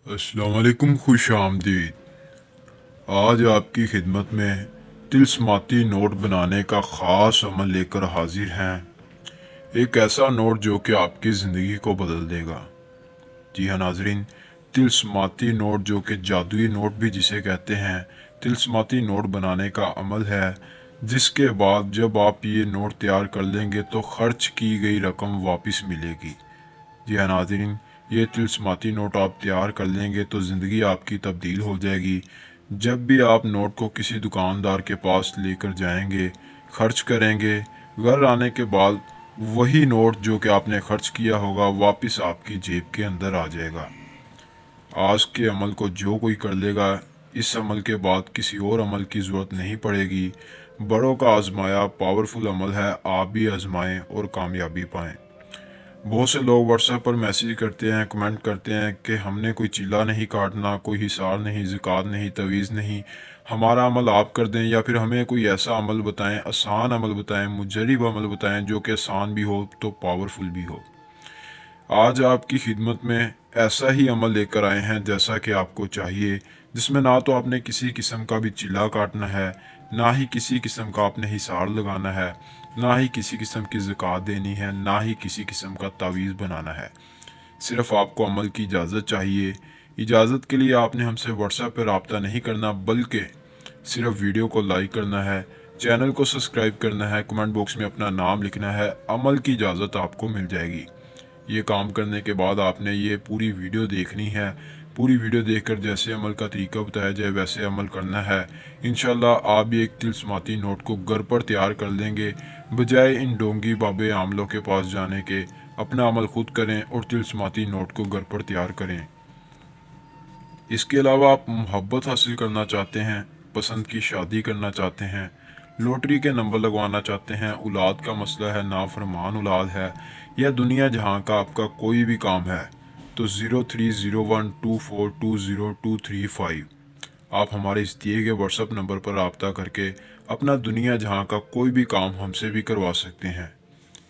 अस्सलाम वालेकुम, खुश आमदीद। आज आपकी खिदमत में तिल्स्माती नोट बनाने का ख़ास अमल लेकर हाजिर हैं। एक ऐसा नोट जो कि आपकी ज़िंदगी को बदल देगा। जी हाँ नाजरीन, तिल्स्माती नोट जो कि जादुई नोट भी जिसे कहते हैं, तिल्स्माती नोट बनाने का अमल है जिसके बाद जब आप ये नोट तैयार कर लेंगे तो खर्च की गई रकम वापस मिलेगी। जी हाँ नाज़रीन, ये तिल्स्माती नोट आप तैयार कर लेंगे तो ज़िंदगी आपकी तब्दील हो जाएगी। जब भी आप नोट को किसी दुकानदार के पास लेकर जाएंगे, खर्च करेंगे, घर आने के बाद वही नोट जो कि आपने खर्च किया होगा वापस आपकी जेब के अंदर आ जाएगा। आज के अमल को जो कोई कर लेगा, इस अमल के बाद किसी और अमल की ज़रूरत नहीं पड़ेगी। बड़ों का आजमाया पावरफुल अमल है, आप भी आजमाएं और कामयाबी पाएं। बहुत से लोग व्हाट्सएप पर मैसेज करते हैं, कमेंट करते हैं कि हमने कोई चिल्ला नहीं काटना, कोई हिसार नहीं, ज़कात नहीं, तवीज़ नहीं, हमारा अमल आप कर दें, या फिर हमें कोई ऐसा अमल बताएं, आसान अमल बताएं, मुजरिब अमल बताएं जो कि आसान भी हो तो पावरफुल भी हो। आज आपकी खिदमत में ऐसा ही अमल लेकर आए हैं जैसा कि आपको चाहिए, जिसमें ना तो आपने किसी किस्म का भी चिल्ला काटना है, ना ही किसी किस्म का आपने हिसार लगाना है, ना ही किसी किस्म की ज़कात देनी है, ना ही किसी किस्म का तावीज़ बनाना है। सिर्फ़ आपको अमल की इजाज़त चाहिए। इजाज़त के लिए आपने हमसे व्हाट्सएप पर रब्ता नहीं करना, बल्कि सिर्फ़ वीडियो को लाइक करना है, चैनल को सब्सक्राइब करना है, कमेंट बॉक्स में अपना नाम लिखना है, अमल की इजाज़त आपको मिल जाएगी। ये काम करने के बाद आपने ये पूरी वीडियो देखनी है। पूरी वीडियो देखकर जैसे अमल का तरीका बताया जाए वैसे अमल करना है। इंशाल्लाह आप भी एक तिल्स्माती नोट को घर पर तैयार कर लेंगे, बजाय इन डोंगी बाबे आमलों के पास जाने के। अपना अमल खुद करें और तिल्स्माती नोट को घर पर तैयार करें। इसके अलावा आप मोहब्बत हासिल करना चाहते हैं, पसंद की शादी करना चाहते हैं, लॉटरी के नंबर लगवाना चाहते हैं, औलाद का मसला है, नाफरमान औलाद है, या दुनिया जहां का आपका कोई भी काम है, तो 030124202235 आप हमारे इस दिए गए व्हाट्सएप नंबर पर रब्ता करके अपना दुनिया जहां का कोई भी काम हमसे भी करवा सकते हैं।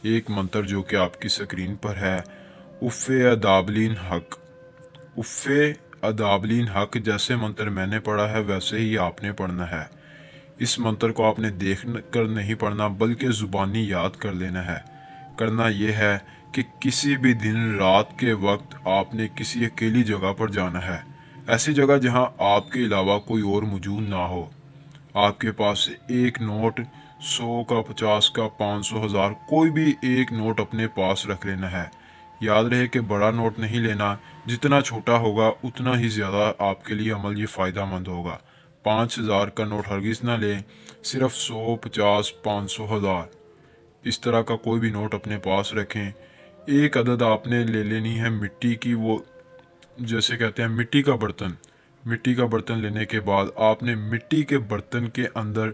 एक मंत्र जो कि आपकी स्क्रीन पर है, उफ़े अदाबलीन हक। उफ़े अदाबलीन हक जैसे मंत्र मैंने पढ़ा है वैसे ही आपने पढ़ना है। इस मंत्र को आपने देख कर नहीं पढ़ना, बल्कि ज़ुबानी याद कर लेना है। करना यह है कि किसी भी दिन रात के वक्त आपने किसी अकेली जगह पर जाना है, ऐसी जगह जहां आपके अलावा कोई और मौजूद ना हो। आपके पास एक नोट 100 का, 50 का, 500, 1000 कोई भी एक नोट अपने पास रख लेना है। याद रहे कि बड़ा नोट नहीं लेना, जितना छोटा होगा उतना ही ज़्यादा आपके लिए अमल ये फ़ायदा मंद होगा। 5000 का नोट हरगिज़ ना लें, सिर्फ 100, 50, 500, 1000 इस तरह का कोई भी नोट अपने पास रखें। एक अदद आपने ले लेनी है मिट्टी की, वो जैसे कहते हैं मिट्टी का बर्तन। मिट्टी का बर्तन लेने के बाद आपने मिट्टी के बर्तन के अंदर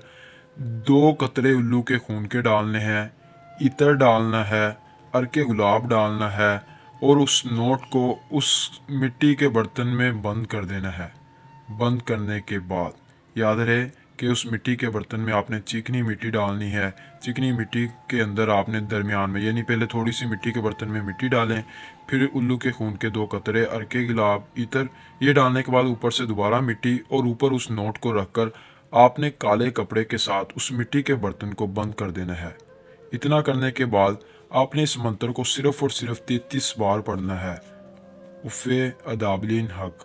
2 कतरे उल्लू के खून के डालने हैं, इतर डालना है, अर्के गुलाब डालना है, और उस नोट को उस मिट्टी के बर्तन में बंद कर देना है। बंद करने के बाद याद रहे कि उस मिट्टी के बर्तन में आपने चिकनी मिट्टी डालनी है। चिकनी मिट्टी के अंदर आपने दरमियान में, यानी पहले थोड़ी सी मिट्टी के बर्तन में मिट्टी डालें, फिर उल्लू के खून के 2 कतरे, अर्के गुलाब, इतर, ये डालने के बाद ऊपर से दोबारा मिट्टी, और ऊपर उस नोट को रखकर आपने काले कपड़े के साथ उस मिट्टी के बर्तन को बंद कर देना है। इतना करने के बाद आपने इस मंत्र को सिर्फ और सिर्फ 33 बार पढ़ना है, उफ़े अदाबलीन हक।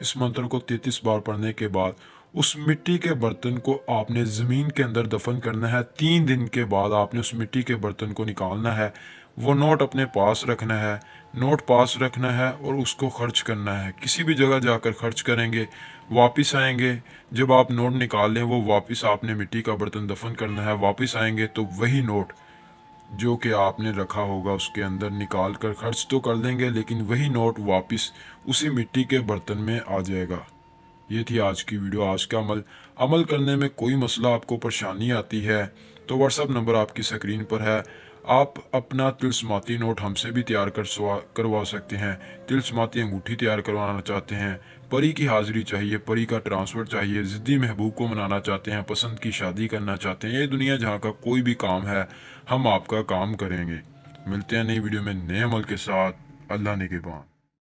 इस मंत्र को 33 बार पढ़ने के बाद उस मिट्टी के बर्तन को आपने ज़मीन के अंदर दफन करना है। 3 दिन के बाद आपने उस मिट्टी के बर्तन को निकालना है, वो नोट अपने पास रखना है, नोट पास रखना है, और उसको खर्च करना है। किसी भी जगह जाकर खर्च करेंगे, वापस आएंगे, जब आप नोट निकाल लें वो वापस आपने मिट्टी का बर्तन दफन करना है। वापस आएंगे तो वही नोट जो कि आपने रखा होगा उसके अंदर निकाल कर खर्च तो कर देंगे, लेकिन वही नोट वापस उसी मिट्टी के बर्तन में आ जाएगा। ये थी आज की वीडियो, आज का अमल। अमल करने में कोई मसला आपको परेशानी आती है तो व्हाट्सएप नंबर आपकी स्क्रीन पर है। आप अपना तिल्स्माती नोट हमसे भी तैयार करवा सकते हैं। तिल्स्माती अंगूठी तैयार करवाना चाहते हैं, परी की हाज़िरी चाहिए, परी का ट्रांसफ़र चाहिए, ज़िद्दी महबूब को मनाना चाहते हैं, पसंद की शादी करना चाहते हैं, ये दुनिया जहाँ का कोई भी काम है हम आपका काम करेंगे। मिलते हैं नई वीडियो में नए अमल के साथ। अल्लाह ने के बाद।